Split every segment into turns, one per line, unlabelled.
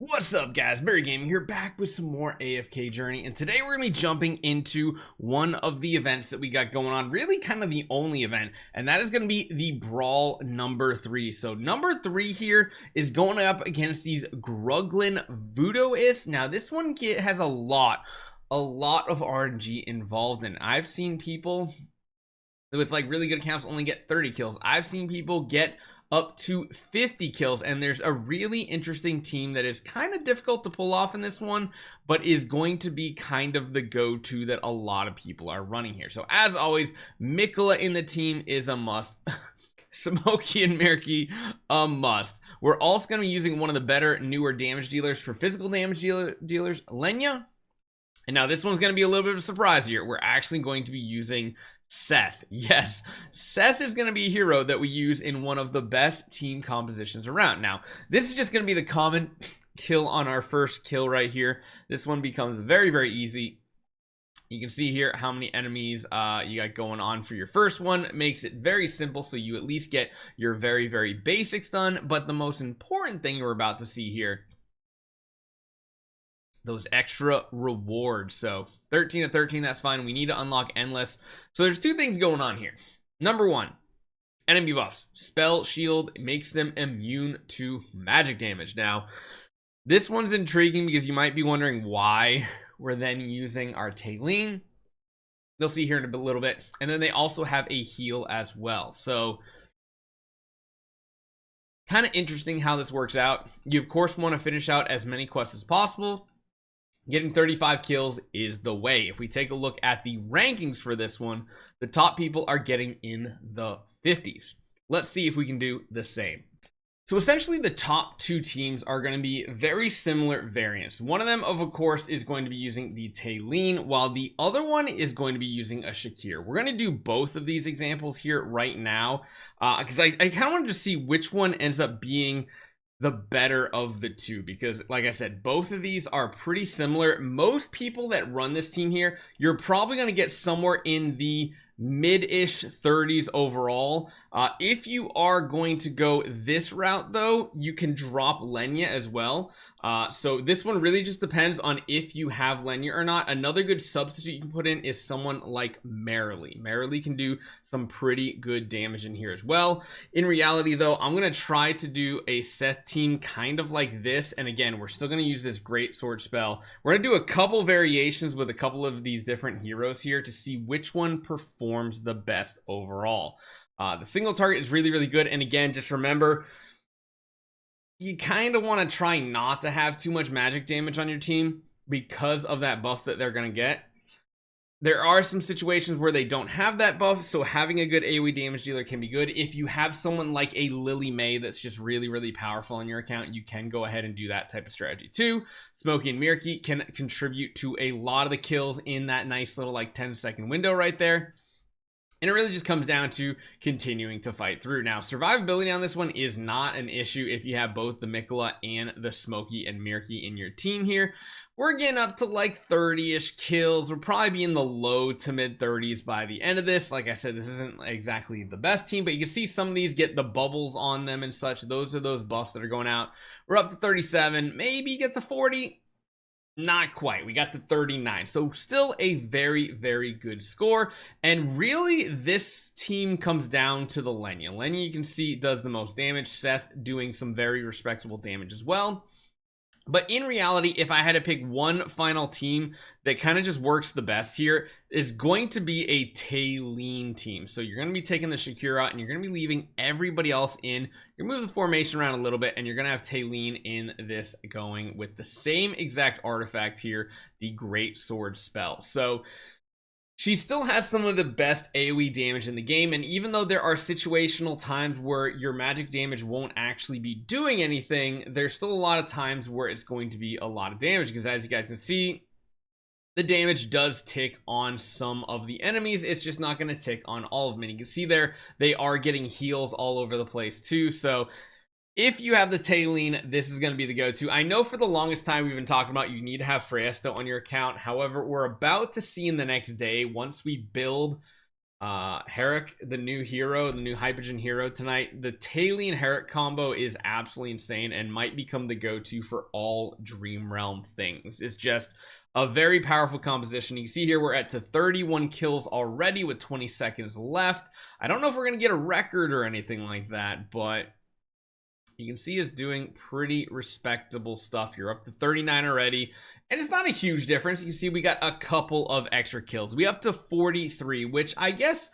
What's up guys, Barry Gaming here, back with some more AFK Journey, and today we're going to be jumping into one of the events that we got going on, really kind of the only event, and that is going to be the Brawl number 3. So number 3 here is going up against these Gruglin Voodooists. Now this one has a lot of RNG involved, and I've seen people with like really good accounts only get 30 kills. I've seen people get up to 50 kills, and there's a really interesting team that is kind of difficult to pull off in this one, but is going to be kind of the go-to that a lot of people are running here. So as always, Mikola in the team is a must. Smokey and Mirky, a must. We're also going to be using one of the better newer damage dealers for physical damage dealers, Lenya. And now this one's going to be a little bit of a surprise here. We're actually going to be using Seth. Yes, Seth is going to be a hero that we use in one of the best team compositions around. Now this is just going to be the common kill on our first kill right here. This one becomes very easy. You can see here how many enemies you got going on for your first one. It makes it very simple, so you at least get your very basics done. But the most important thing we're about to see here, those extra rewards. So 13 of 13, that's fine. We need to unlock endless. So there's two things going on here. Number one, enemy buffs. Spell shield makes them immune to magic damage. Now this one's intriguing because you might be wondering why we're then using our Talene. You'll see here in a little bit. And then they also have a heal as well. So kind of interesting how this works out. You of course want to finish out as many quests as possible. Getting 35 kills is the way. If we take a look at the rankings for this one, the top people are getting in the 50s. Let's see if we can do the same. So essentially the top two teams are going to be very similar variants. One of them, of course, is going to be using the Talene, while the other one is going to be using a Shakir. We're going to do both of these examples here right now because I kind of wanted to see which one ends up being the better of the two, because like I said, both of these are pretty similar. Most people that run this team here, you're probably going to get somewhere in the mid-ish 30s overall. If you are going to go this route though, you can drop Lenya as well. So this one really just depends on if you have Lenya or not. Another good substitute you can put in is someone like Marilee. Marilee can do some pretty good damage in here as well. In reality though, I'm going to try to do a Seth team kind of like this, and again, we're still going to use this great sword spell. We're going to do a couple variations with a couple of these different heroes here to see which one performs the best overall. The single target is really good, and again, just remember, you kind of want to try not to have too much magic damage on your team because of that buff that they're going to get. There are some situations where they don't have that buff, so having a good AoE damage dealer can be good. If you have someone like a Lily May that's just really powerful on your account, you can go ahead and do that type of strategy too. Smokey and Mirky can contribute to a lot of the kills in that nice little like 10-second window right there. And it really just comes down to continuing to fight through. Now, survivability on this one is not an issue if you have both the Mikola and the Smokey and Mirky in your team here. We're getting up to like 30-ish kills. We'll probably be in the low to mid 30s by the end of this. Like I said, this isn't exactly the best team, but you can see some of these get the bubbles on them and such. Those are those buffs that are going out. We're up to 37, maybe get to 40. Not quite. We got to 39, so still a very good score. And really this team comes down to the Lenya. Lenya, you can see, does the most damage. Seth doing some very respectable damage as well. But in reality, if I had to pick one final team that kind of just works the best here, is going to be a Talene team. So you're going to be taking the Shakir out and you're going to be leaving everybody else in. You're moving the formation around a little bit, and you're going to have Talene in this going with the same exact artifact here, the Great Sword spell. So she still has some of the best AoE damage in the game, and even though there are situational times where your magic damage won't actually be doing anything, there's still a lot of times where it's going to be a lot of damage, because as you guys can see, the damage does tick on some of the enemies. It's just not going to tick on all of them. And you can see there, they are getting heals all over the place too. So if you have the Talene, this is going to be the go-to. I know for the longest time we've been talking about you need to have Freyasto on your account. However, we're about to see in the next day, once we build Herrick, the new hero, the new Hypogen hero tonight. The Talene Herrick combo is absolutely insane and might become the go-to for all Dream Realm things. It's just a very powerful composition. You can see here we're at to 31 kills already with 20 seconds left. I don't know if we're gonna get a record or anything like that, but you can see us doing pretty respectable stuff. You're up to 39 already, and it's not a huge difference. You can see we got a couple of extra kills. We up to 43, which I guess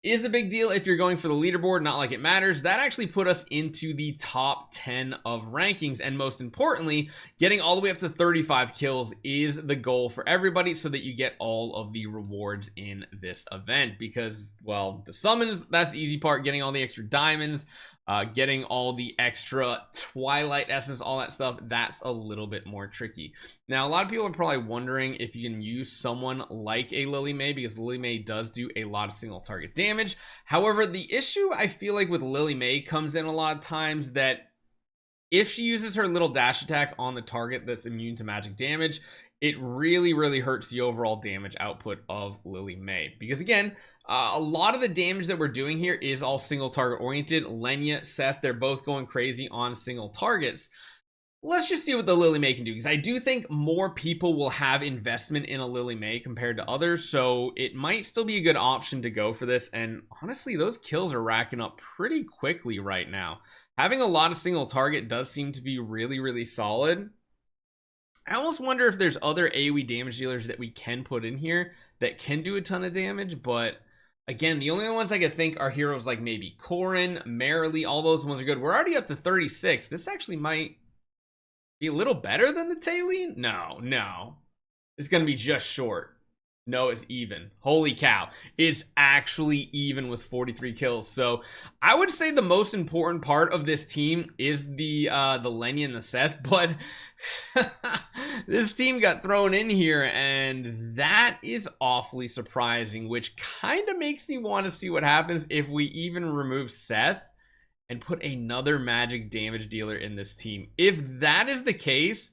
is a big deal if you're going for the leaderboard, not like it matters. That actually put us into the top 10 of rankings, and most importantly, getting all the way up to 35 kills is the goal for everybody so that you get all of the rewards in this event. Because, well, the summons, that's the easy part, getting all the extra diamonds, getting all the extra Twilight Essence, all that stuff, that's a little bit more tricky. Now, a lot of people are probably wondering if you can use someone like a Lily May, because Lily May does do a lot of single target damage. However, the issue I feel like with Lily May comes in a lot of times that if she uses her little dash attack on the target that's immune to magic damage, it really hurts the overall damage output of Lily May. Because again, a lot of the damage that we're doing here is all single target oriented. Lenya, Seth, they're both going crazy on single targets. Let's just see what the Lily May can do, because I do think more people will have investment in a Lily May compared to others, so it might still be a good option to go for this. And honestly, those kills are racking up pretty quickly right now. Having a lot of single target does seem to be really solid. I almost wonder if there's other AoE damage dealers that we can put in here that can do a ton of damage, but again, the only ones I could think are heroes like maybe Corrin, Marilee, all those ones are good. We're already up to 36. This actually might be a little better than the Talene. No. It's going to be just short. No, it's even. Holy cow. It's actually even with 43 kills. So I would say the most important part of this team is the Lenya and the Seth, but this team got thrown in here, and that is awfully surprising, which kind of makes me want to see what happens if we even remove Seth and put another magic damage dealer in this team. If that is the case,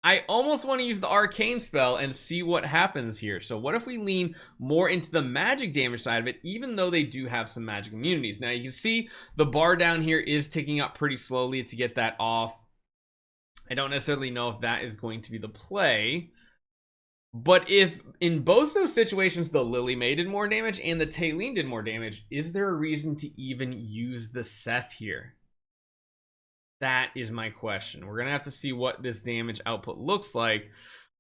I almost want to use the arcane spell and see what happens here. So what if we lean more into the magic damage side of it, even though they do have some magic immunities? Now you can see the bar down here is ticking up pretty slowly to get that off. I don't necessarily know if that is going to be the play, but if in both those situations the Lily May did more damage and the Talene did more damage, is there a reason to even use the Seth here? That is my question. We're gonna have to see what this damage output looks like.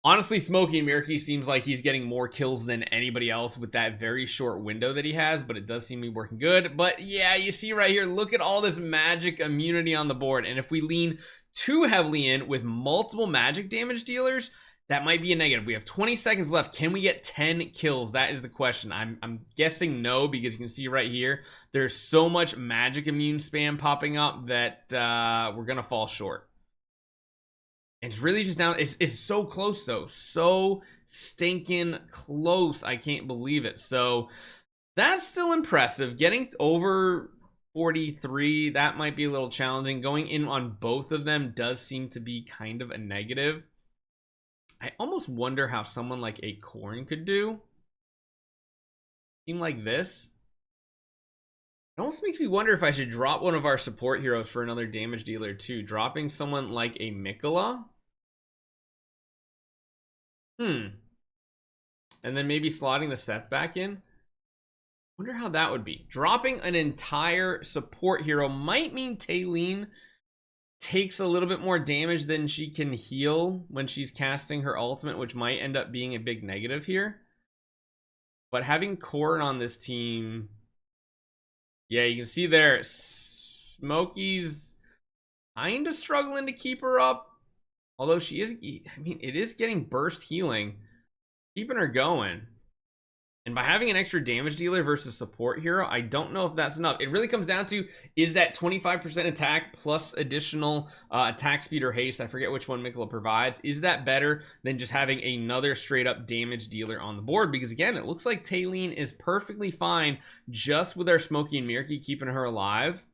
Honestly, Smokey and Mirky seems like he's getting more kills than anybody else with that very short window that he has, but it does seem to be working good. But yeah, you see right here, look at all this magic immunity on the board, and if we lean too heavily in with multiple magic damage dealers, that might be a negative. We have 20 seconds left. Can we get 10 kills? That is the question. I'm guessing no, because you can see right here, there's so much magic immune spam popping up that we're gonna fall short. And it's really just down. It's so close though. So stinking close. I can't believe it. So that's still impressive. Getting over 43, that might be a little challenging. Going in on both of them does seem to be kind of a negative. I almost wonder how someone like a Corrin could do. Seem like this. It almost makes me wonder if I should drop one of our support heroes for another damage dealer too. Dropping someone like a Mikola. And then maybe slotting the Seth back in. Wonder how that would be. Dropping an entire support hero might mean Talene takes a little bit more damage than she can heal when she's casting her ultimate, which might end up being a big negative here. But having Corrin on this team, yeah, you can see there Smokey's kind of struggling to keep her up, although she is, I mean, it is getting burst healing, keeping her going. And by having an extra damage dealer versus support hero, I don't know if that's enough. It really comes down to, is that 25% attack plus additional attack speed or haste, I forget which one Mikola provides, is that better than just having another straight up damage dealer on the board? Because again, it looks like Talene is perfectly fine just with our Smokey and Mirky keeping her alive.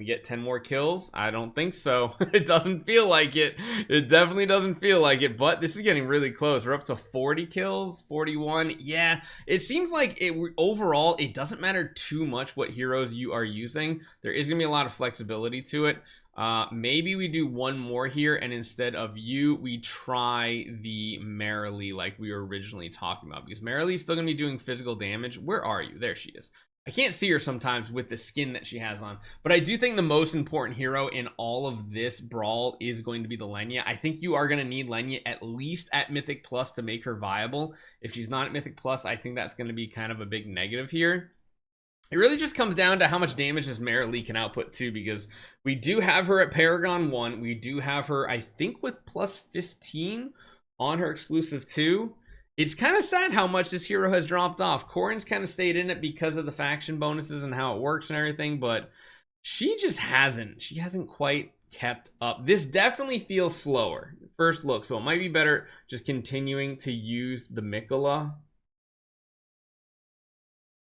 We get 10 more kills? I don't think so. It doesn't feel like it. It definitely doesn't feel like it, but this is getting really close. We're up to 40 kills, 41. Yeah, it seems like overall, it doesn't matter too much what heroes you are using. There is gonna be a lot of flexibility to it. Maybe we do one more here, and instead of you, we try the Marilee like we were originally talking about, because Marilee is still gonna be doing physical damage. Where are you? There she is. I can't see her sometimes with the skin that she has on, but I do think the most important hero in all of this brawl is going to be the Lenya. I think you are going to need Lenya at least at Mythic Plus to make her viable. If she's not at Mythic Plus, I think that's going to be kind of a big negative here. It really just comes down to how much damage this Marilee can output too, because we do have her at Paragon 1. We do have her, I think, with plus 15 on her exclusive 2. It's kind of sad how much this hero has dropped off. Corrin's kind of stayed in it because of the faction bonuses and how it works and everything, but she just hasn't. She hasn't quite kept up. This definitely feels slower. First look, so it might be better just continuing to use the Mikola.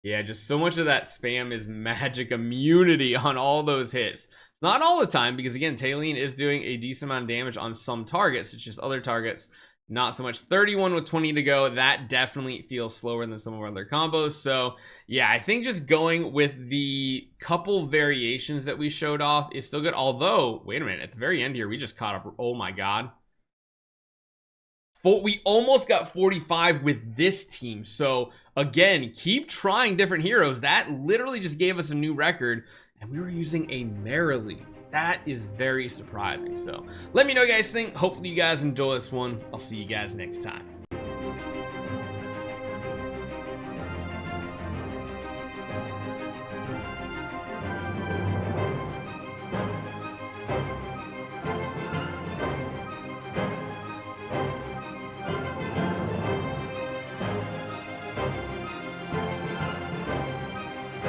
Yeah, just so much of that spam is magic immunity on all those hits. It's not all the time, because again, Talene is doing a decent amount of damage on some targets. It's just other targets not so much. 31 with 20 to go. That definitely feels slower than some of our other combos. So yeah, I think just going with the couple variations that we showed off is still good. Although, wait a minute, at the very end here, we just caught up. Oh my god, we almost got 45 with this team. So again, keep trying different heroes. That literally just gave us a new record, and we were using a Marilee. That is very surprising. So let me know what you guys think. Hopefully you guys enjoy this one. I'll see you guys next time.